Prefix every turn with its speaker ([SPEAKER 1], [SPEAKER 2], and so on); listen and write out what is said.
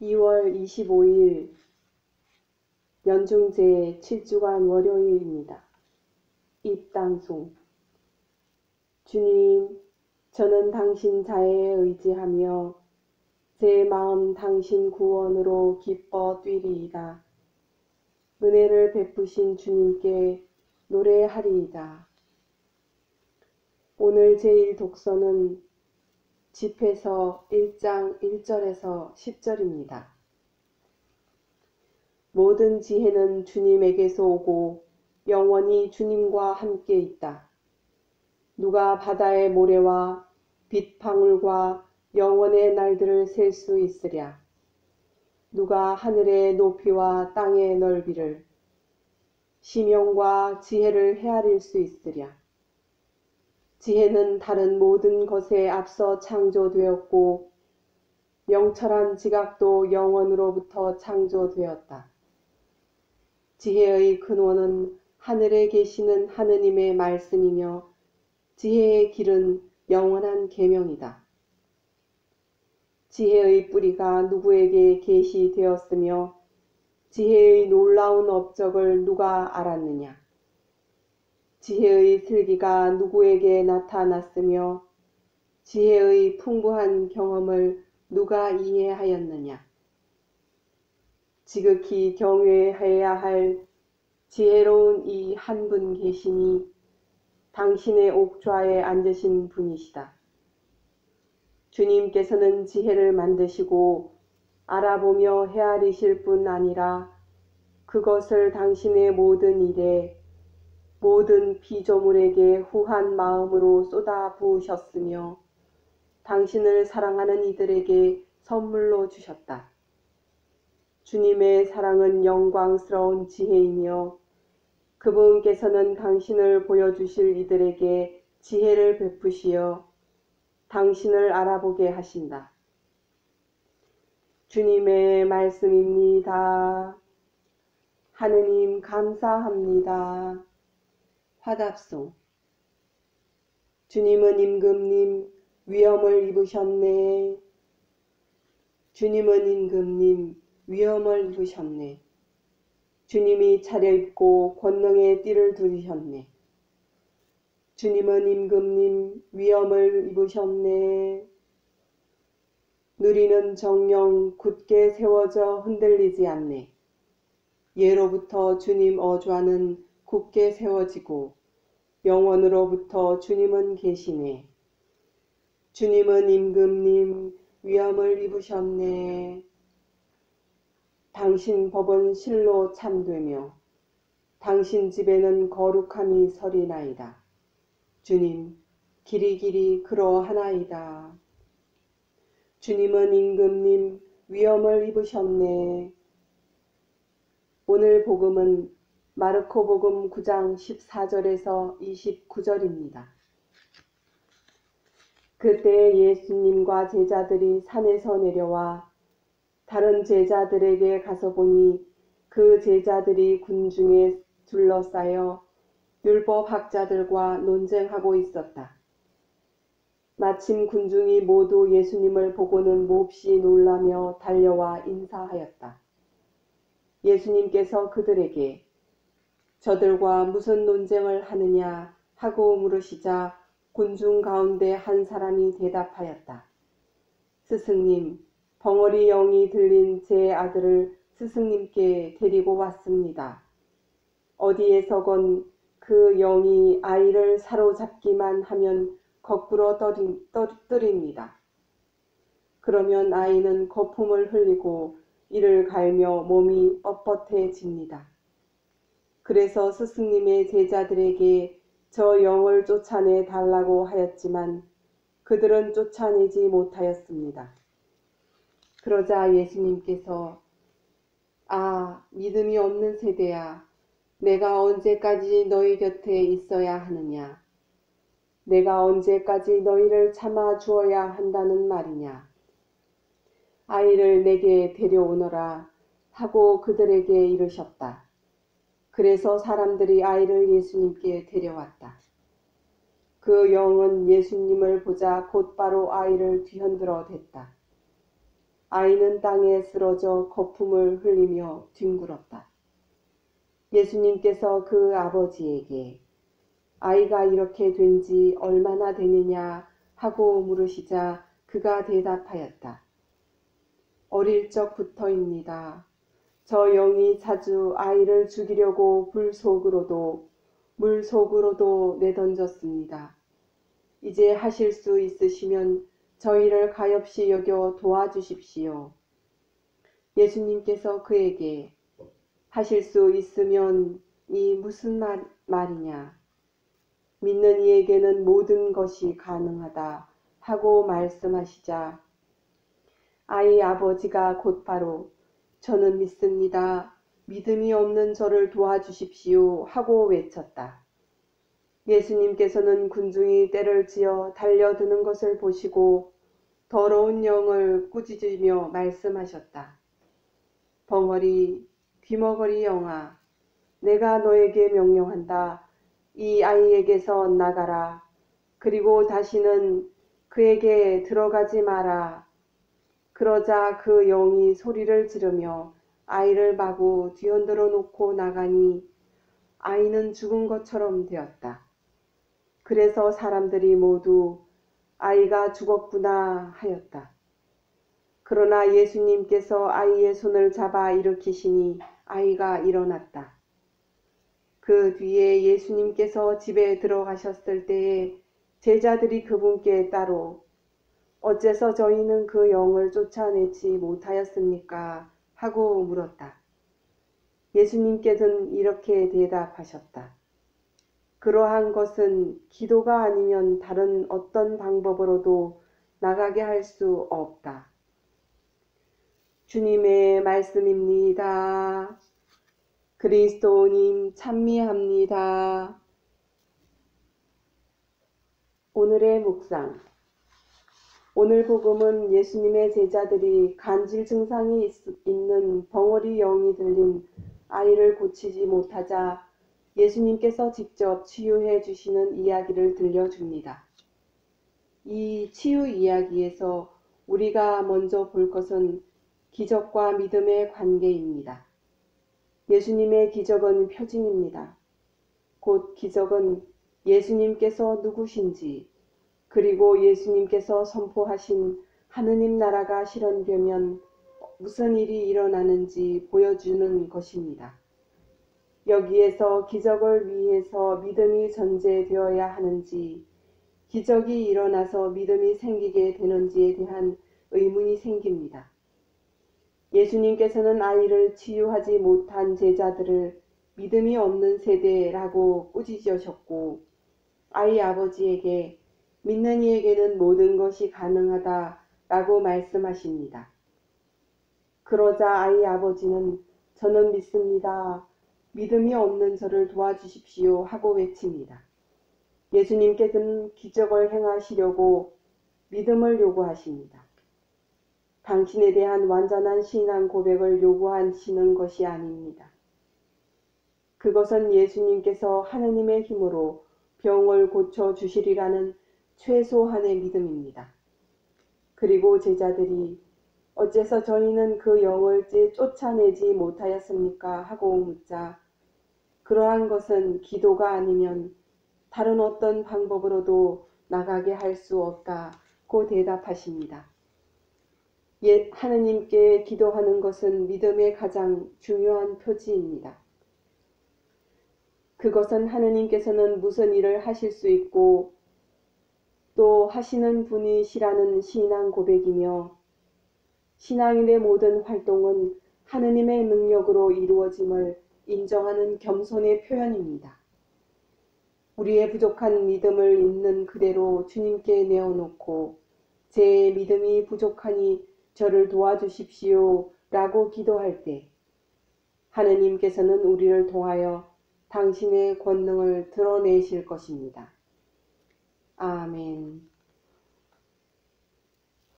[SPEAKER 1] 2월 25일 연중제 7주간 월요일입니다. 입당송. 주님, 저는 당신 자애에 의지하며 제 마음 당신 구원으로 기뻐 뛰리이다. 은혜를 베푸신 주님께 노래하리이다. 오늘 제1독서는 집회서 1장 1절에서 10절입니다. 모든 지혜는 주님에게서 오고 영원히 주님과 함께 있다. 누가 바다의 모래와 빛방울과 영원의 날들을 셀 수 있으랴. 누가 하늘의 높이와 땅의 넓이를 심령과 지혜를 헤아릴 수 있으랴. 지혜는 다른 모든 것에 앞서 창조되었고 명철한 지각도 영원으로부터 창조되었다. 지혜의 근원은 하늘에 계시는 하느님의 말씀이며 지혜의 길은 영원한 계명이다. 지혜의 뿌리가 누구에게 계시되었으며 지혜의 놀라운 업적을 누가 알았느냐. 지혜의 슬기가 누구에게 나타났으며 지혜의 풍부한 경험을 누가 이해하였느냐. 지극히 경외해야 할 지혜로운 이 한 분 계시니 당신의 옥좌에 앉으신 분이시다. 주님께서는 지혜를 만드시고 알아보며 헤아리실 뿐 아니라 그것을 당신의 모든 일에 모든 피조물에게 후한 마음으로 쏟아 부으셨으며 당신을 사랑하는 이들에게 선물로 주셨다. 주님의 사랑은 영광스러운 지혜이며 그분께서는 당신을 보여주실 이들에게 지혜를 베푸시어 당신을 알아보게 하신다. 주님의 말씀입니다. 하느님 감사합니다. 화답송. 주님은 임금님 위엄을 입으셨네. 주님은 임금님 위엄을 입으셨네. 주님이 차려입고 권능의 띠를 두르셨네. 주님은 임금님 위엄을 입으셨네. 누리는 정령 굳게 세워져 흔들리지 않네. 예로부터 주님 어좌는 굳게 세워지고 영원으로부터 주님은 계시네. 주님은 임금님 위엄을 입으셨네. 당신 법은 실로 참되며 당신 집에는 거룩함이 서리나이다. 주님, 길이 그러하나이다. 주님은 임금님 위엄을 입으셨네. 오늘 복음은 마르코 복음 9장 14절에서 29절입니다. 그때 예수님과 제자들이 산에서 내려와 다른 제자들에게 가서 보니 그 제자들이 군중에 둘러싸여 율법학자들과 논쟁하고 있었다. 마침 군중이 모두 예수님을 보고는 몹시 놀라며 달려와 인사하였다. 예수님께서 그들에게 저들과 무슨 논쟁을 하느냐 하고 물으시자 군중 가운데 한 사람이 대답하였다. 스승님, 벙어리 영이 들린 제 아들을 스승님께 데리고 왔습니다. 어디에서건 그 영이 아이를 사로잡기만 하면 거꾸로 떠립니다. 그러면 아이는 거품을 흘리고 이를 갈며 몸이 뻣뻣해집니다. 그래서 스승님의 제자들에게 저 영을 쫓아내 달라고 하였지만 그들은 쫓아내지 못하였습니다. 그러자 예수님께서 믿음이 없는 세대야, 내가 언제까지 너희 곁에 있어야 하느냐? 내가 언제까지 너희를 참아 주어야 한다는 말이냐? 아이를 내게 데려오너라 하고 그들에게 이르셨다. 그래서 사람들이 아이를 예수님께 데려왔다. 그 영은 예수님을 보자 곧바로 아이를 뒤흔들어 댔다. 아이는 땅에 쓰러져 거품을 흘리며 뒹굴었다. 예수님께서 그 아버지에게 아이가 이렇게 된 지 얼마나 되느냐 하고 물으시자 그가 대답하였다. 어릴 적부터입니다. 저 영이 자주 아이를 죽이려고 불 속으로도 물 속으로도 내던졌습니다. 이제 하실 수 있으시면 저희를 가엾이 여겨 도와주십시오. 예수님께서 그에게 하실 수 있으면 이 무슨 말이냐? 믿는 이에게는 모든 것이 가능하다 하고 말씀하시자 아이 아버지가 곧바로 저는 믿습니다. 믿음이 없는 저를 도와주십시오 하고 외쳤다. 예수님께서는 군중이 떼를 지어 달려드는 것을 보시고 더러운 영을 꾸짖으며 말씀하셨다. 벙어리, 귀머거리 영아, 내가 너에게 명령한다. 이 아이에게서 나가라. 그리고 다시는 그에게 들어가지 마라. 그러자 그 영이 소리를 지르며 아이를 마구 뒤흔들어 놓고 나가니 아이는 죽은 것처럼 되었다. 그래서 사람들이 모두 아이가 죽었구나 하였다. 그러나 예수님께서 아이의 손을 잡아 일으키시니 아이가 일어났다. 그 뒤에 예수님께서 집에 들어가셨을 때에 제자들이 그분께 따로 어째서 저희는 그 영을 쫓아내지 못하였습니까? 하고 물었다. 예수님께서는 이렇게 대답하셨다. 그러한 것은 기도가 아니면 다른 어떤 방법으로도 나가게 할 수 없다. 주님의 말씀입니다. 그리스도님 찬미합니다. 오늘의 묵상. 오늘 복음은 예수님의 제자들이 간질 증상이 있는 벙어리 영이 들린 아이를 고치지 못하자 예수님께서 직접 치유해 주시는 이야기를 들려줍니다. 이 치유 이야기에서 우리가 먼저 볼 것은 기적과 믿음의 관계입니다. 예수님의 기적은 표징입니다. 곧 기적은 예수님께서 누구신지 그리고 예수님께서 선포하신 하느님 나라가 실현되면 무슨 일이 일어나는지 보여주는 것입니다. 여기에서 기적을 위해서 믿음이 전제되어야 하는지 기적이 일어나서 믿음이 생기게 되는지에 대한 의문이 생깁니다. 예수님께서는 아이를 치유하지 못한 제자들을 믿음이 없는 세대라고 꾸짖으셨고 아이 아버지에게 믿는 이에게는 모든 것이 가능하다라고 말씀하십니다. 그러자 아이 아버지는 저는 믿습니다. 믿음이 없는 저를 도와주십시오 하고 외칩니다. 예수님께서는 기적을 행하시려고 믿음을 요구하십니다. 당신에 대한 완전한 신앙 고백을 요구하시는 것이 아닙니다. 그것은 예수님께서 하느님의 힘으로 병을 고쳐주시리라는 최소한의 믿음입니다. 그리고 제자들이 어째서 저희는 그 영을 쫓아내지 못하였습니까? 하고 묻자 그러한 것은 기도가 아니면 다른 어떤 방법으로도 나가게 할 수 없다고 대답하십니다. 하느님께 기도하는 것은 믿음의 가장 중요한 표지입니다. 그것은 하느님께서는 무슨 일을 하실 수 있고 또 하시는 분이시라는 신앙 고백이며 신앙인의 모든 활동은 하느님의 능력으로 이루어짐을 인정하는 겸손의 표현입니다. 우리의 부족한 믿음을 있는 그대로 주님께 내어놓고 제 믿음이 부족하니 저를 도와주십시오 라고 기도할 때 하느님께서는 우리를 통하여 당신의 권능을 드러내실 것입니다. 아멘.